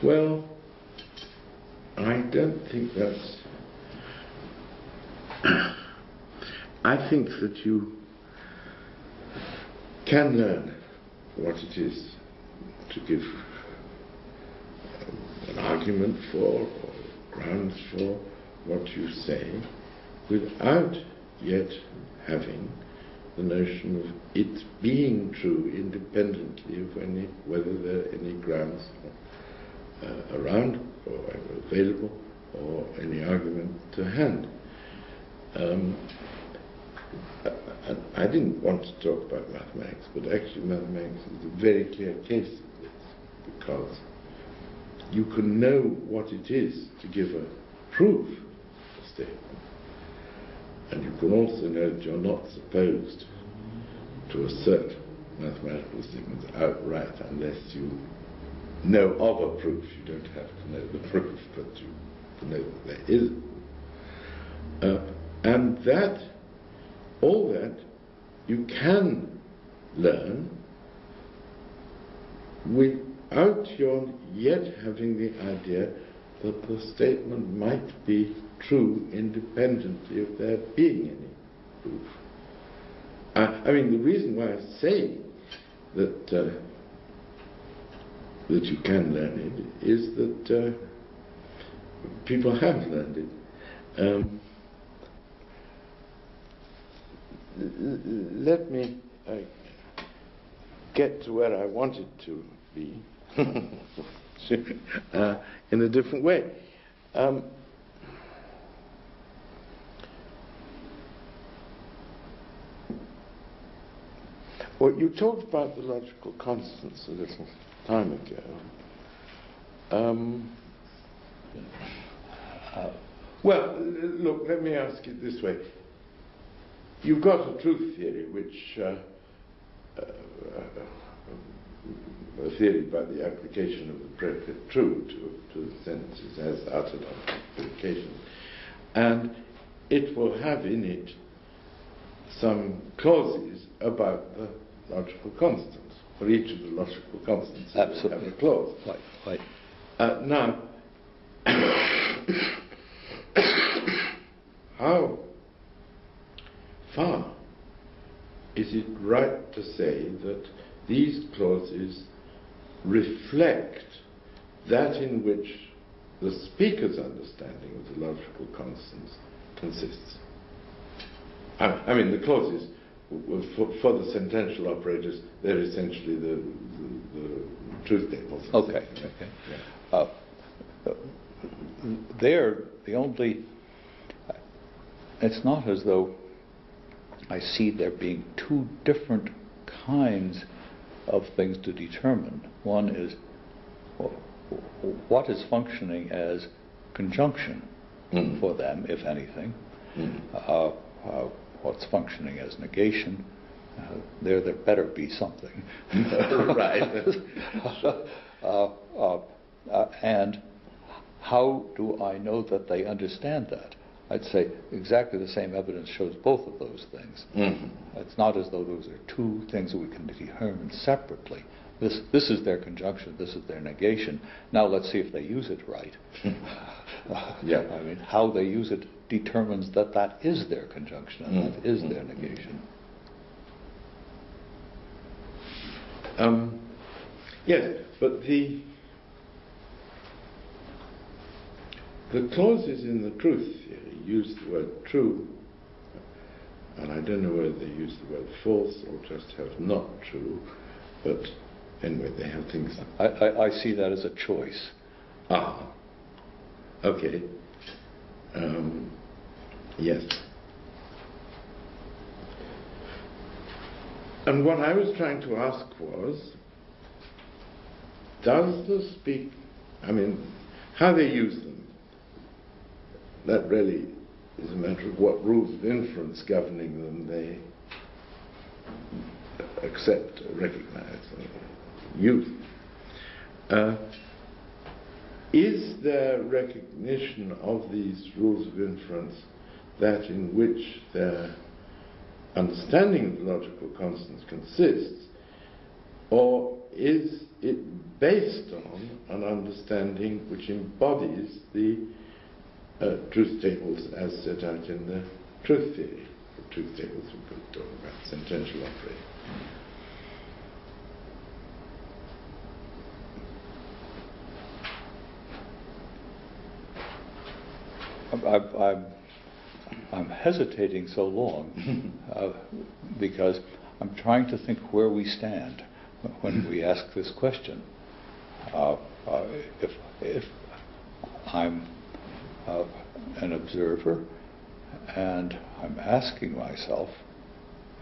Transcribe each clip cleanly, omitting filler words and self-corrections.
Well, I don't think that's... I think that you can learn what it is to give an argument for or grounds for what you say without yet having the notion of it being true independently of whether there are any grounds around or available or any argument to hand. I didn't want to talk about mathematics, but actually mathematics is a very clear case of this, because you can know what it is to give a proof of a statement, and you can also know that you're not supposed to assert mathematical statements outright unless you know of a proof. You don't have to know the proof, but you know that there is. And that, all that, you can learn without your yet having the idea that the statement might be true independently of there being any proof. I mean, the reason why I say that that you can learn it is that people have learned it. Let me get to where I wanted to be in a different way. Well, you talked about the logical constants a little time ago. Well, look, let me ask it this way. You've got a truth theory, which a theory about the application of the predicate true to the sentences as uttered on application, and it will have in it some clauses about the logical constants. For each of the logical constants, absolutely, have a clause. Right. Now, how far is it right to say that these clauses reflect that in which the speaker's understanding of the logical constants consists? I mean, the clauses, for the sentential operators, they're essentially the truth tables. Okay. Yeah. They're the only... It's not as though I see there being two different kinds of things to determine. One is what is functioning as conjunction for them, if anything. What's functioning as negation. There better be something. Right. And how do I know that they understand that? I'd say exactly the same evidence shows both of those things. It's not as though those are two things that we can determine separately. This is their conjunction, this is their negation. Now let's see if they use it right. Yeah. I mean, how they use it determines that that is their conjunction and that is their negation. Yes, but the clauses in the truth theory use the word true, and I don't know whether they use the word false or just have not true, but anyway, they have things. I see that as a choice. Okay. Yes. And what I was trying to ask was, does the how they use them, that really is a matter of what rules of inference governing them they accept, recognize, and use. Is there recognition of these rules of inference that in which their understanding of the logical constants consists, or is it based on an understanding which embodies the truth tables as set out in the truth theory. The truth tables we could talk about sentential operator. I'm hesitating so long because I'm trying to think where we stand when we ask this question. If I'm an observer and I'm asking myself,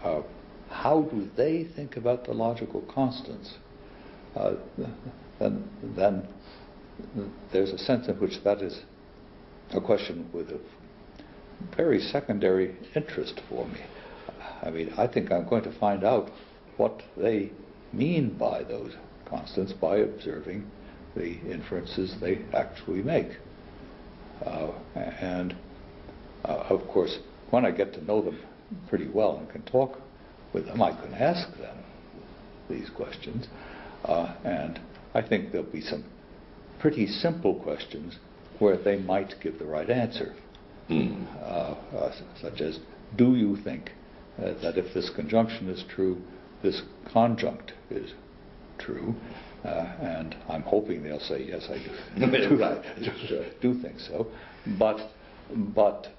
how do they think about the logical constants? Then there's a sense in which that is a question with a very secondary interest for me. I mean, I think I'm going to find out what they mean by those constants by observing the inferences they actually make. And of course, when I get to know them pretty well and can talk with them, I can ask them these questions. And I think there'll be some pretty simple questions where they might give the right answer. Such as, do you think that if this conjunction is true, this conjunct is true? And I'm hoping they'll say, yes, I do think so. But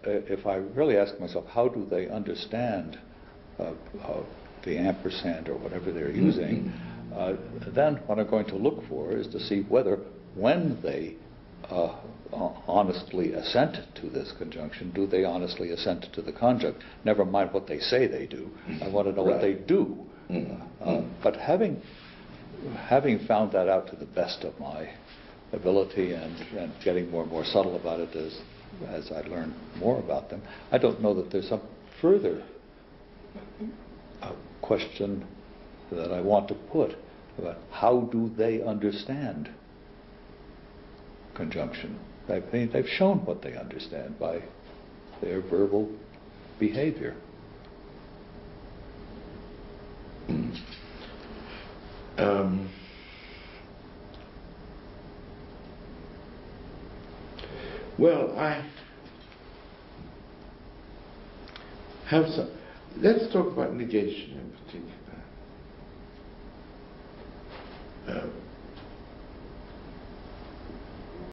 if I really ask myself, how do they understand the ampersand or whatever they're using, then what I'm going to look for is to see whether, when they honestly assent to this conjunction, do they honestly assent to the conjunct? Never mind what they say they do. I want to know what they do. But having found that out to the best of my ability and getting more and more subtle about it as I learn more about them, I don't know that there's some further question that I want to put about how do they understand conjunction. They've shown what they understand by their verbal behavior. Well, I have some. Let's talk about negation in particular.